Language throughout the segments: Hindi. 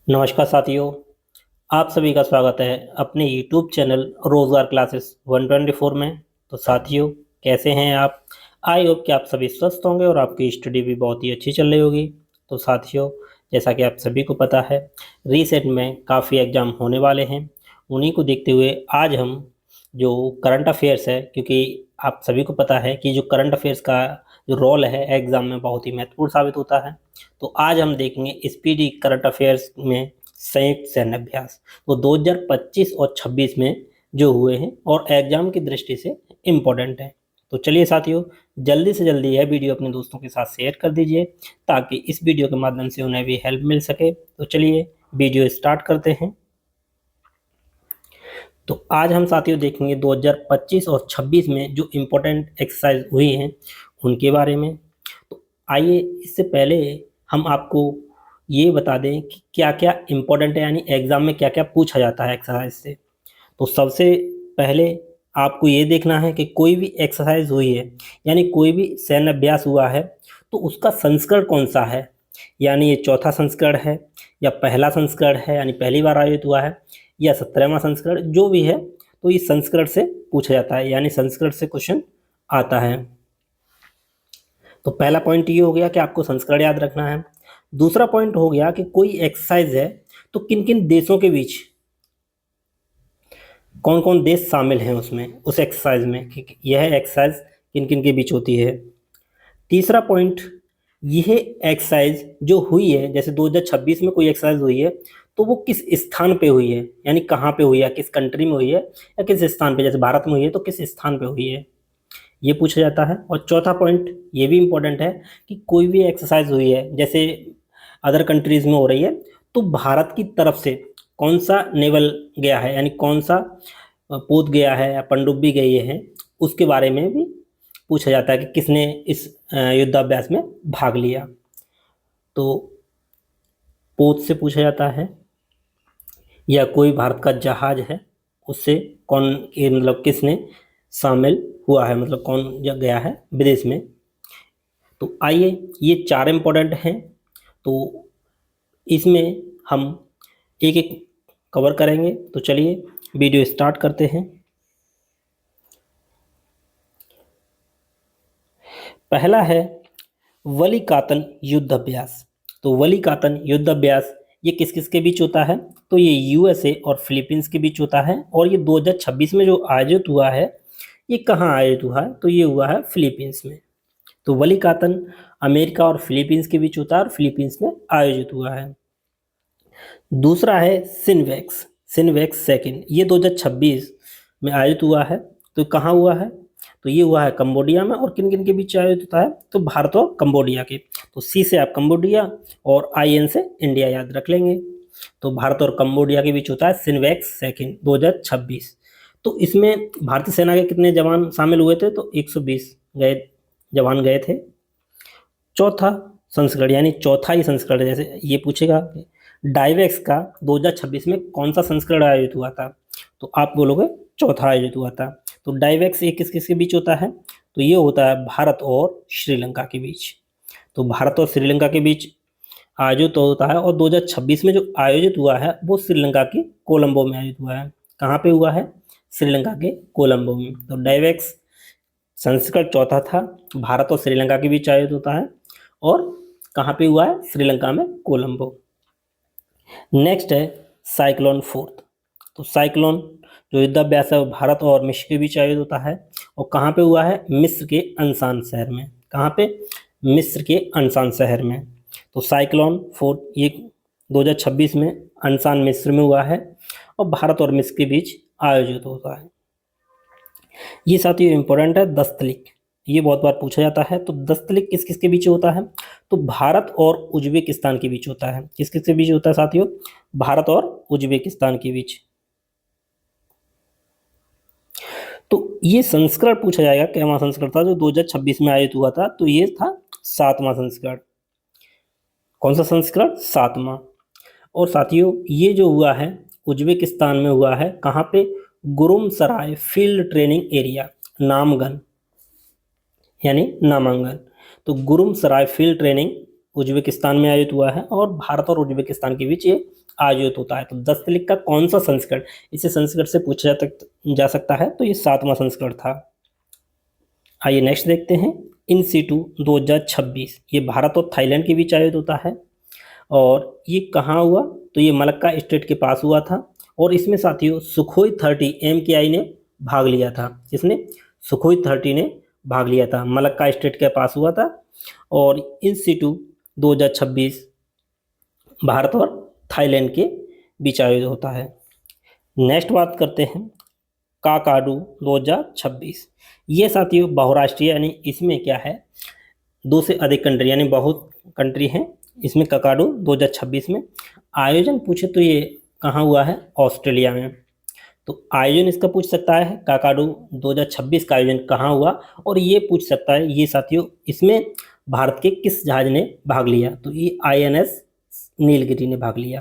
नमस्कार साथियों। आप सभी का स्वागत है अपने YouTube चैनल रोजगार क्लासेस 124 में। तो साथियों, कैसे हैं आप? आई होप कि आप सभी स्वस्थ होंगे और आपकी स्टडी भी बहुत ही अच्छी चल रही होगी। तो साथियों, जैसा कि आप सभी को पता है, रिसेंट में काफ़ी एग्जाम होने वाले हैं। उन्हीं को देखते हुए आज हम जो करंट अफेयर्स है, क्योंकि आप सभी को पता है कि जो करंट अफेयर्स का जो रोल है एग्जाम में बहुत ही महत्वपूर्ण साबित होता है। तो आज हम देखेंगे स्पीडी करंट अफेयर्स में संयुक्त सैन्य अभ्यास, वो 2025 और 26 में जो हुए हैं और एग्जाम की दृष्टि से इम्पोर्टेंट है। तो चलिए साथियों, जल्दी से जल्दी यह वीडियो अपने दोस्तों के साथ शेयर कर दीजिए ताकि इस वीडियो के माध्यम से उन्हें भी हेल्प मिल सके। तो चलिए वीडियो स्टार्ट करते हैं। तो आज हम साथियों देखेंगे 2025 और 26 में जो इम्पोर्टेंट एक्सरसाइज हुई हैं उनके बारे में। तो आइए, इससे पहले हम आपको ये बता दें कि क्या क्या इम्पोर्टेंट है, यानी एग्जाम में क्या क्या पूछा जाता है एक्सरसाइज से। तो सबसे पहले आपको ये देखना है कि कोई भी एक्सरसाइज हुई है, यानी कोई भी सैन्य अभ्यास हुआ है, तो उसका संस्करण कौन सा है। यानी ये चौथा संस्करण है या पहला संस्करण है, यानी पहली बार आयोजित हुआ है, या 17वां संस्करण, जो भी है। तो इस संस्करण से पूछा जाता है, यानी संस्करण से क्वेश्चन आता है। तो पहला पॉइंट ये हो गया कि आपको संस्करण याद रखना है। दूसरा पॉइंट हो गया कि कोई एक्सरसाइज है तो किन किन देशों के बीच कौन कौन देश शामिल हैं उसमें, उस एक्सरसाइज में, कि यह एक्सरसाइज किन किन के बीच होती है। तीसरा पॉइंट, यह एक्सरसाइज जो हुई है, जैसे 2026 में कोई एक्सरसाइज हुई है तो वो किस स्थान पे हुई है, यानी कहाँ पे हुई है, किस कंट्री में हुई है, या किस स्थान पे, जैसे भारत में हुई है तो किस स्थान पे हुई है, ये पूछा जाता है। और चौथा पॉइंट ये भी इम्पोर्टेंट है कि कोई भी एक्सरसाइज हुई है, जैसे अदर कंट्रीज में हो रही है, तो भारत की तरफ से कौन सा नेवल गया है, यानी कौन सा पोत गया है या पनडुब्बी गई है, उसके बारे में भी पूछा जाता है कि किसने इस युद्धाभ्यास में भाग लिया। तो पोत से पूछा जाता है, या कोई भारत का जहाज है उससे कौन, मतलब किसने शामिल हुआ है, मतलब कौन गया है विदेश में। तो आइए, ये चार इम्पोर्टेंट हैं, तो इसमें हम एक एक कवर करेंगे। तो चलिए वीडियो स्टार्ट करते हैं। पहला है वलीकातन युद्ध अभ्यास। तो वलीकातन युद्ध अभ्यास ये किस किस के बीच होता है, तो ये यूएसए और फिलीपींस के बीच होता है। और ये 2026 में जो आयोजित हुआ है, ये कहाँ आयोजित हुआ है, तो ये हुआ है फिलीपींस में। तो वलीकातन अमेरिका और फिलीपींस के बीच होता है और फिलीपींस में आयोजित हुआ है। दूसरा है सिनवेक्स, सिनवेक्स सेकंड, ये 2026 में आयोजित हुआ है। तो कहाँ हुआ है, तो ये हुआ है कंबोडिया में। और किन किन के बीच आयोजित होता है, तो भारत और कंबोडिया के। तो सी से आप कंबोडिया और आईएन से इंडिया याद रख लेंगे। तो भारत और कंबोडिया के बीच होता है सिनवेक्स सेकंड 2026। तो इसमें भारतीय सेना के कितने जवान शामिल हुए थे, तो 120 गए जवान गए थे। चौथा संस्करण, यानी चौथा ही संस्करण, जैसे ये पूछेगा डाइवेक्स का 2026 में कौन सा संस्करण आयोजित हुआ था, तो आप बोलोगे चौथा आयोजित हुआ था। तो डाइवेक्स ये किस किस के बीच होता है, तो ये होता है भारत और श्रीलंका के बीच। तो भारत और श्रीलंका के बीच आयोजित होता है। और 2026 में जो आयोजित हुआ है वो श्रीलंका के कोलंबो में आयोजित हुआ है। कहाँ पे हुआ है, श्रीलंका के कोलंबो में। तो डाइवेक्स संस्करण चौथा था, भारत और श्रीलंका के बीच आयोजित होता है, और कहाँ पे हुआ है, श्रीलंका में कोलंबो। नेक्स्ट है साइक्लोन फोर्थ। तो साइक्लोन जो युद्धाभ्यास है वो भारत और मिस्र के बीच आयोजित होता है। और कहाँ पे हुआ है, मिस्र के अनसान शहर में। कहाँ पे, मिस्र के अनसान शहर में। तो साइक्लोन फोर्थ ये 2026 में अनसान मिस्र में हुआ है और भारत और मिस्र के बीच आयोजित होता है। ये साथियों इंपॉर्टेंट है दस्तलिक, ये बहुत बार पूछा जाता है। तो दस्तलिक किस किस के बीच होता है, तो भारत और उज्बेकिस्तान के बीच होता है। किस किस के बीच होता है साथियों, भारत और उज्बेकिस्तान के बीच। तो ये संस्करण पूछा जाएगा, कैवां संस्करण था जो 2026 में आयोजित हुआ था, तो ये था 7वां संस्करण। कौन सा संस्करण, 7वां। और साथियों ये जो हुआ है उज्बेकिस्तान में हुआ है, कहाँ पे, गुरुमसराय फील्ड ट्रेनिंग एरिया, नामगन, यानी नामांकन। तो गुरुमसराय फील्ड ट्रेनिंग उज्बेकिस्तान में आयोजित हुआ है और भारत और उज्बेकिस्तान के बीच ये आयोजित होता है। तो दस्तलिख का कौन सा संस्करण, इसे संस्करण से पूछा जा सकता है, तो ये 7वां संस्करण था। आइए नेक्स्ट देखते हैं, इन सीटू 2026, ये भारत और थाईलैंड के बीच आयोजित होता है। और ये कहाँ हुआ, तो ये मलक्का स्टेट के पास हुआ था। और इसमें साथियों सुखोई 30 MKI ने भाग लिया था। किसने, सुखोई 30 ने भाग लिया था, मलक्का स्टेट के पास हुआ था। और इन सीटू 2026 भारत और थाईलैंड के बीच आयोजित होता है। नेक्स्ट बात करते हैं काकाडू 2026, ये साथियों बहुराष्ट्रीय, यानी इसमें क्या है, 2 से अधिक कंट्री, यानी बहुत कंट्री हैं इसमें। काकाडू 2026 में आयोजन पूछे तो ये कहाँ हुआ है, ऑस्ट्रेलिया में। तो आयोजन इसका पूछ सकता है काकाडू 2026 का आयोजन कहाँ हुआ, और ये पूछ सकता है ये साथियों इसमें भारत के किस जहाज ने भाग लिया, तो ये INS नीलगिरी ने भाग लिया।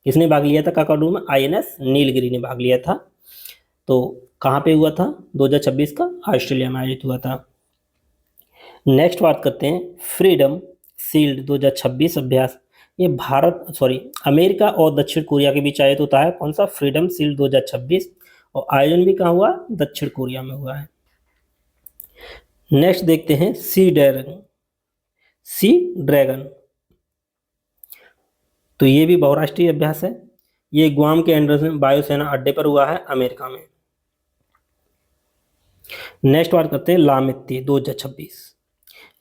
किसने भाग लिया था काकाडू में, INS नीलगिरी ने भाग लिया था। तो कहाँ पे हुआ था, 2026 का ऑस्ट्रेलिया में आयोजित हुआ था। नेक्स्ट बात करते हैं फ्रीडम शील्ड 2026 अभ्यास, ये अमेरिका और दक्षिण कोरिया के बीच आयोजित होता है। कौन सा, फ्रीडम शील्ड 2026, और आयोजन भी कहाँ हुआ, दक्षिण कोरिया में हुआ है। नेक्स्ट देखते हैं सी ड्रैगन, तो ये भी बहुराष्ट्रीय अभ्यास है। ये गुआम के एंडरसन वायुसेना अड्डे पर हुआ है, अमेरिका में। नेक्स्ट बात करते हैं लामित्य 2026,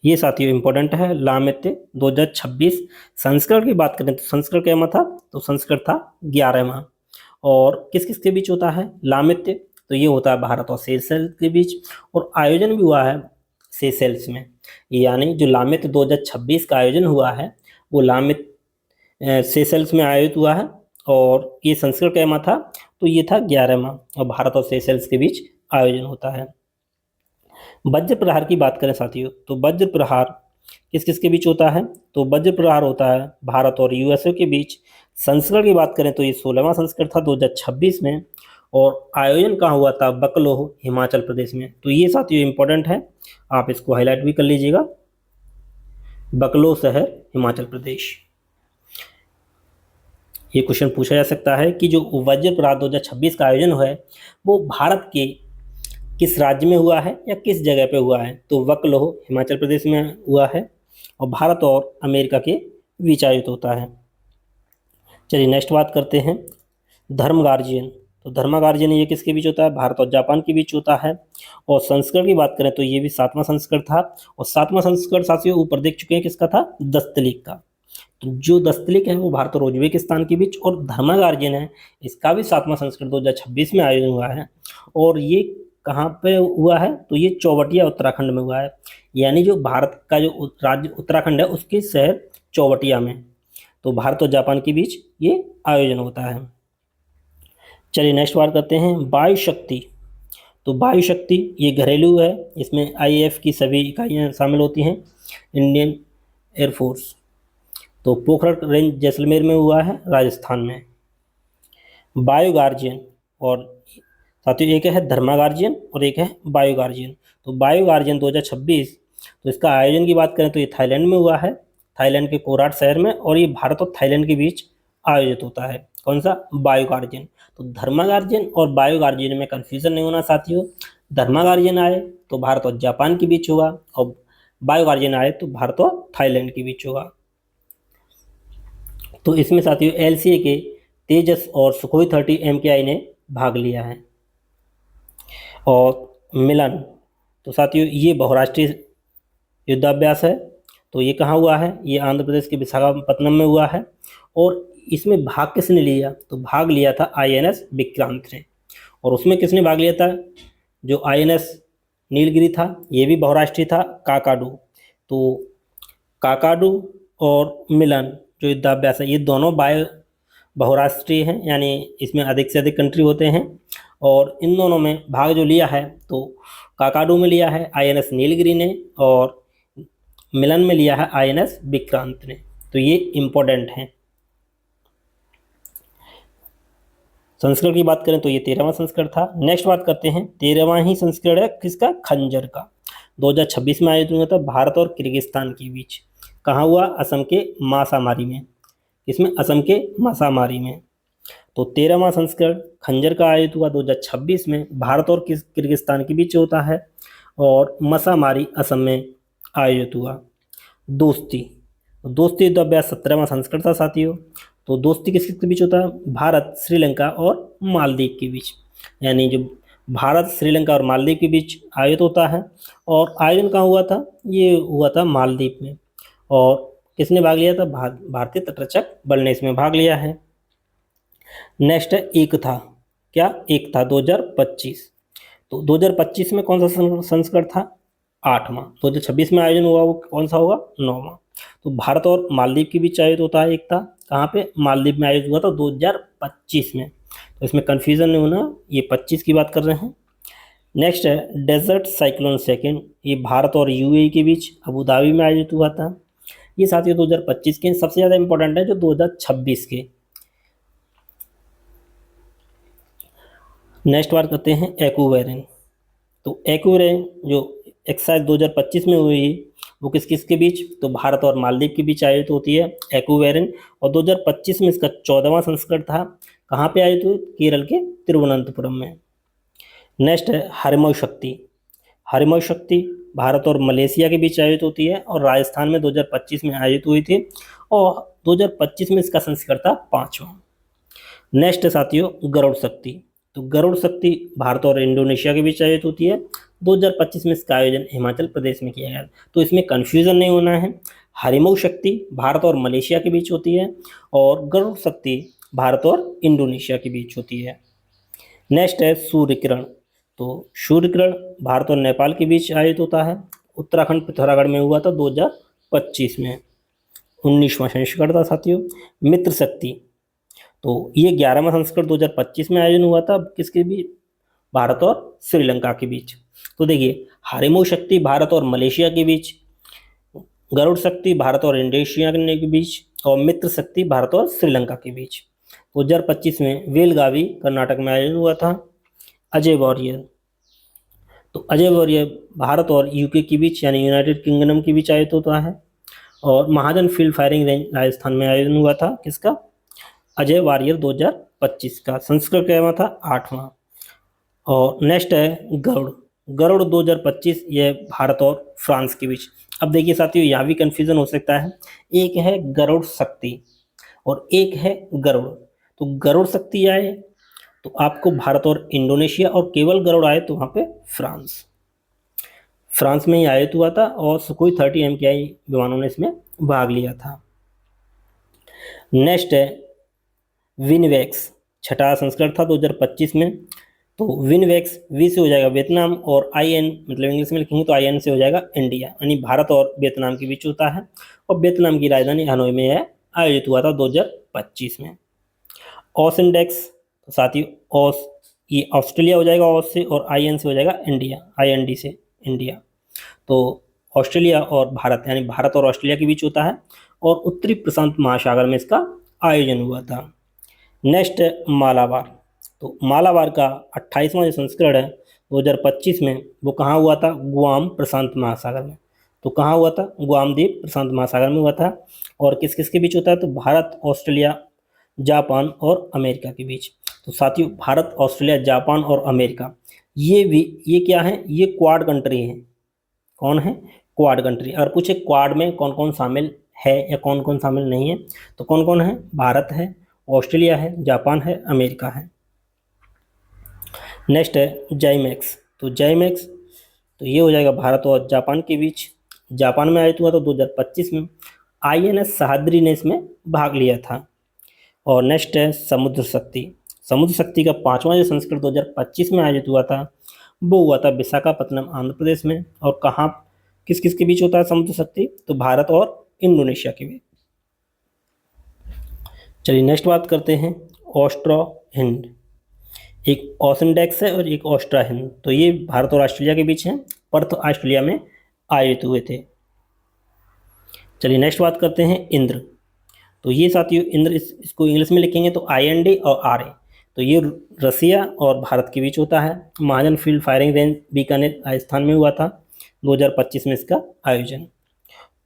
ये साथियों इंपॉर्टेंट है। लामित्य 2026 संस्करण की बात करें तो संस्करण क्या था, तो संस्करण था 11वां। और किस किस के बीच होता है लामित्य, तो ये होता है भारत और सेशेल्स के बीच, और आयोजन भी हुआ है सेशेल्स में। यानी जो लामित्य 2026 का आयोजन हुआ है वो लामित्य सेशेल्स में आयोजित हुआ है। और ये संस्करण क्या था, तो ये था 11वां, और भारत और सेशेल्स के बीच आयोजन होता है। वज्र प्रहार की बात करें साथियों, तो वज्र प्रहार किस किस के बीच होता है, तो वज्र प्रहार होता है भारत और USA के बीच। संस्करण की बात करें तो ये 16वां संस्करण था 2026 में, और आयोजन कहाँ हुआ था, बकलोह हिमाचल प्रदेश में। तो ये साथियों इंपॉर्टेंट है, आप इसको हाईलाइट भी कर लीजिएगा, बकलोह शहर हिमाचल प्रदेश। ये क्वेश्चन पूछा जा सकता है कि जो वज्र प्रहार 2026 का आयोजन हुआ है वो भारत के किस राज्य में हुआ है या किस जगह पे हुआ है, तो बकलोह हिमाचल प्रदेश में हुआ है, और भारत और अमेरिका के बीच आयोजित होता है। चलिए नेक्स्ट बात करते हैं धर्म गार्जियन, तो धर्म गार्जियन ये किसके बीच होता है, भारत और जापान के बीच होता है। और संस्करण की बात करें तो ये भी 7वां संस्करण था, और 7वां संस्करण साथियों ऊपर देख चुके हैं किसका था, दस्तलिख का। तो जो दस्तलिख है वो भारत और उज्बेकिस्तान के बीच, और धर्म गार्जियन है इसका भी 7वां संस्करण 2026 में आयोजन हुआ है। और ये कहाँ पे हुआ है, तो ये चौवटिया उत्तराखंड में हुआ है। यानी जो भारत का जो राज्य उत्तराखंड है उसके शहर चौवटिया में। तो भारत और जापान के बीच ये आयोजन होता है। चलिए नेक्स्ट बात करते हैं वायु शक्ति, तो वायु शक्ति ये घरेलू है, इसमें IAF की सभी इकाइयाँ शामिल होती हैं, इंडियन एयरफोर्स। तो पोखरण रेंज जैसलमेर में हुआ है, राजस्थान में। वायु गार्जियन, और साथियों एक है धर्मा गार्जियन और एक है वायु गार्जियन। तो वायु गार्जियन 2026, तो इसका आयोजन की बात करें तो ये थाईलैंड में हुआ है, थाईलैंड के कोराट शहर में, और ये भारत और थाईलैंड के बीच आयोजित होता है। कौन सा, वायु गार्जियन। तो धर्मा गार्जियन और वायु गार्जियन में कन्फ्यूजन नहीं होना साथियों, धर्मा गार्जियन आए तो भारत और जापान के बीच होगा, और वायु गार्जियन आए तो भारत और थाईलैंड के बीच होगा। तो इसमें साथियों LCA के तेजस और सुखोई 30 MKI ने भाग लिया है। और मिलन, तो साथियों ये बहुराष्ट्रीय युद्धाभ्यास है, तो ये कहाँ हुआ है, ये आंध्र प्रदेश के विशाखापत्तनम में हुआ है। और इसमें भाग किसने लिया, तो भाग लिया था INS विक्रांत ने। और उसमें किसने भाग लिया था, जो INS नीलगिरी था ये भी बहुराष्ट्रीय था, काकाडू। तो काकाडू और मिलन जो युद्धाभ्यास है ये दोनों बहुराष्ट्रीय हैं, यानी इसमें अधिक से अधिक कंट्री होते हैं। और इन दोनों में भाग जो लिया है तो काकाडू में लिया है INS नीलगिरी ने, और मिलन में लिया है INS विक्रांत ने। तो ये इम्पोर्टेंट हैं। संस्करण की बात करें तो ये 13वां संस्करण था। नेक्स्ट बात करते हैं 13वां ही संस्करण है किसका, खंजर का, 2026 में आयोजित हुआ था भारत और किर्गिस्तान के बीच। कहाँ हुआ, असम के मासामारी में। इसमें असम के मसामारी में। तो 13वां संस्करण खंजर का आयोजित हुआ 2026 में, भारत और किर्गिस्तान के बीच होता है और मसामारी असम में आयोजित हुआ। दोस्ती, दोस्ती युद्ध अभ्यास 17वां संस्करण था साथियों। तो दोस्ती किसके बीच होता है? भारत, श्रीलंका और मालदीव के बीच, यानी जो भारत, श्रीलंका और मालदीव के बीच आयोजित होता है। और आयोजन कहाँ हुआ था? ये हुआ था मालदीव में। और किसने भाग लिया था? भारतीय तटरक्षक बल ने इसमें भाग लिया है। नेक्स्ट है एकता। क्या? एकता 2025। तो 2025 में कौन सा संस्करण था? 8वां। 2026 में आयोजन हुआ वो कौन सा होगा? 9वां। तो भारत और मालदीव के बीच आयोजित होता है एकता। कहाँ पे? मालदीव में आयोजित हुआ था 2025 में। तो इसमें कन्फ्यूजन नहीं होना, ये 25 की बात कर रहे हैं। नेक्स्ट है डेजर्ट साइक्लोन सेकेंड, ये भारत और यूएई के बीच अबू धाबी में आयोजित हुआ था। ये साथियों 2025 के। सबसे ज़्यादा इंपॉर्टेंट है जो 2026 के। नेक्स्ट बात करते हैं एक्वावेरिन। तो एक्वावेरिन जो एक्सरसाइज 2025 में हुई वो किस किस के बीच? तो भारत और मालदीव के बीच आयोजित होती है एक्वावेरिन। और 2025 में इसका 14वां संस्करण था। कहाँ पे आयोजित हुई? केरल के तिरुवनंतपुरम में। नेक्स्ट है हरिमय शक्ति। हरिमय शक्ति भारत और मलेशिया के बीच आयोजित होती है और राजस्थान में 2025 में आयोजित हुई थी और 2025 में इसका संस्करण था 5वां। नेक्स्ट है साथियों गरुड़ शक्ति। तो गरुड़ शक्ति भारत और इंडोनेशिया के बीच आयोजित होती है। 2025 में इसका आयोजन हिमाचल प्रदेश में किया गया। तो इसमें कन्फ्यूजन नहीं होना है। हरिमऊ शक्ति भारत और मलेशिया के बीच होती है और गरुड़ शक्ति भारत और इंडोनेशिया के बीच होती है। नेक्स्ट है सूर्य किरण। तो सूर्य किरण भारत और नेपाल के बीच आयोजित होता है। उत्तराखंड पिथौरागढ़ में हुआ था 2025 में। 19वां संस्करण था साथियों। मित्र शक्ति, तो ये 11वां संस्करण 2025 में आयोजन हुआ था। किसके बीच? भारत और श्रीलंका के बीच। तो देखिए हरिमऊ शक्ति भारत और मलेशिया के बीच, गरुड़ शक्ति भारत और इंडोनेशिया के बीच और मित्र शक्ति भारत और श्रीलंका के बीच। 2025 में बेलगावी कर्नाटक में आयोजन हुआ था। अजय वॉरियर, तो अजय वॉरियर भारत और यूके के बीच यानी यूनाइटेड किंगडम के बीच आयोजित होता है। और महाजन फील्ड फायरिंग रेंज राजस्थान में आयोजन हुआ था। किसका? अजय वॉरियर 2025 का। संस्करण क्या था? 8वां। और नेक्स्ट है गरुड़। गरुड़ 2025 ये भारत और फ्रांस के बीच। अब देखिए साथियों यहाँ भी कन्फ्यूजन हो सकता है। एक है गरुड़ शक्ति और एक है गरुड़। तो गरुड़ शक्ति आए तो आपको भारत और इंडोनेशिया, और केवल गरुड़ आए तो वहाँ पे फ्रांस में ही आयोजित हुआ था और सुखोई 30 MKI विमानों ने इसमें भाग लिया था। नेक्स्ट है विनवेक्स। छठा संस्करण था 2025 में। तो विनवेक्स वी से हो जाएगा वियतनाम और IN मतलब इंग्लिश में लिखेंगे तो IN से हो जाएगा इंडिया, यानी भारत और वियतनाम के बीच होता है और वियतनाम की राजधानी हनोई में यह आयोजित हुआ था 2025 में। ऑस इंडेक्स, तो साथ ही ऑस ये ऑस्ट्रेलिया हो जाएगा ऑस से, और IN से हो जाएगा इंडिया, IND से इंडिया। तो ऑस्ट्रेलिया और भारत यानी भारत और ऑस्ट्रेलिया के बीच होता है और उत्तरी प्रशांत महासागर में इसका आयोजन हुआ था। नेक्स्ट है मालाबार। तो मालाबार का 28वां जो संस्करण है 2025 में वो कहाँ हुआ था? गुआम प्रशांत महासागर में। तो कहाँ हुआ था? गुआम द्वीप प्रशांत महासागर में हुआ था। और किस किस के बीच होता है? तो भारत, ऑस्ट्रेलिया, जापान और अमेरिका के बीच। तो साथियों भारत, ऑस्ट्रेलिया, जापान और अमेरिका ये क्या है? ये क्वाड कंट्री हैं। कौन है? Quad country. और पूछे क्वाड में कौन कौन शामिल है या कौन कौन शामिल नहीं है, तो कौन कौन है? भारत है, ऑस्ट्रेलिया है, जापान है, अमेरिका है। नेक्स्ट है जाइमैक्स। तो जाइमैक्स तो ये हो जाएगा भारत और जापान के बीच। जापान में आयोजित हुआ था 2025 में। INS सह्याद्री ने इसमें भाग लिया था। और नेक्स्ट है समुद्र शक्ति। समुद्र शक्ति का 5वां जो संस्करण 2025 में आयोजित हुआ था वो हुआ था विशाखापत्तनम आंध्र प्रदेश में। और कहाँ किस किस के बीच होता है समुद्र शक्ति? तो भारत और इंडोनेशिया के बीच। चलिए नेक्स्ट बात करते हैं ऑस्ट्रो हिंद। एक ऑसिंडेक्स है और एक ऑस्ट्रा हिंद। तो ये भारत और ऑस्ट्रेलिया के बीच हैं, पर्थ ऑस्ट्रेलिया में आयोजित हुए थे। चलिए नेक्स्ट बात करते हैं इंद्र। तो ये साथियों इंद्र इसको इंग्लिश में लिखेंगे तो IND और RA। तो ये रसिया और भारत के बीच होता है। Mahajan field firing range Bikaner Rajasthan में हुआ था 2025 में इसका आयोजन।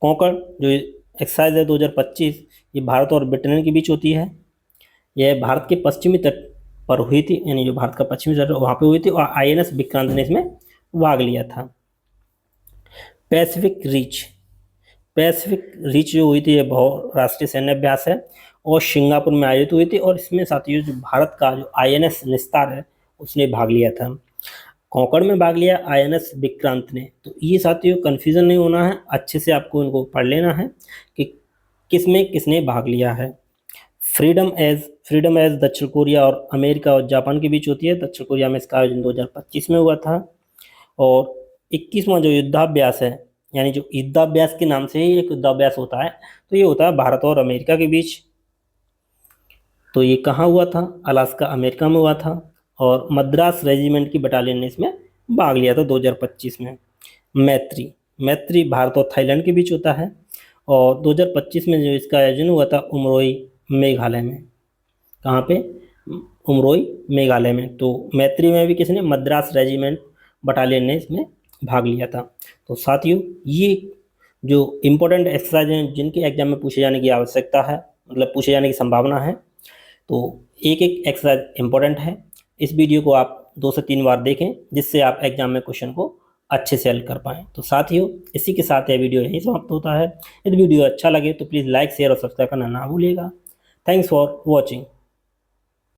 कोंकण जो एक्सरसाइज है 2025 ये भारत और ब्रिटेन के बीच होती है। यह भारत के पश्चिमी तट पर हुई थी, यानी जो भारत का पश्चिमी तट वहाँ पे हुई थी, और INS विक्रांत ने इसमें भाग लिया था। पैसिफिक रिच जो हुई थी, ये बहुराष्ट्रीय सैन्य अभ्यास है और सिंगापुर में आयोजित हुई थी, और इसमें साथियों जो भारत का जो INS निस्तार है उसने भाग लिया था। कोंकण में भाग लिया INS विक्रांत ने। तो ये साथियों कंफ्यूजन नहीं होना है, अच्छे से आपको इनको पढ़ लेना है कि किसमें किसने भाग लिया है। फ्रीडम एज दक्षिण कोरिया और अमेरिका और जापान के बीच होती है। दक्षिण कोरिया में इसका आयोजन 2025 में हुआ था। और 21वां जो युद्धाभ्यास है, यानी जो युद्धाभ्यास के नाम से ही एक युद्धाभ्यास होता है, तो ये होता है भारत और अमेरिका के बीच। तो ये कहाँ हुआ था? अलास्का, अमेरिका में हुआ था, और मद्रास रेजिमेंट की बटालियन ने इसमें भाग लिया था 2025 में। मैत्री भारत और थाईलैंड के बीच होता है, और 2025 में जो इसका आयोजन हुआ था उमरोई, मेघालय में। कहाँ पे? उमरोई, मेघालय में। तो मैत्री में भी किसने? मद्रास रेजिमेंट बटालियन ने इसमें भाग लिया था। तो साथियों ये जो इम्पोर्टेंट एक्सरसाइज हैं जिनके एग्जाम में पूछे जाने की आवश्यकता है, मतलब पूछे जाने की संभावना है, तो एक एक एक्सरसाइज इम्पोर्टेंट है। इस वीडियो को आप 2 से 3 बार देखें, जिससे आप एग्जाम में क्वेश्चन को अच्छे से हल कर पाएँ। तो साथियों इसी के साथ यह वीडियो यहीं समाप्त होता है। यदि वीडियो अच्छा लगे तो प्लीज़ लाइक, शेयर और सब्सक्राइब करना ना भूलिएगा। Thanks for watching.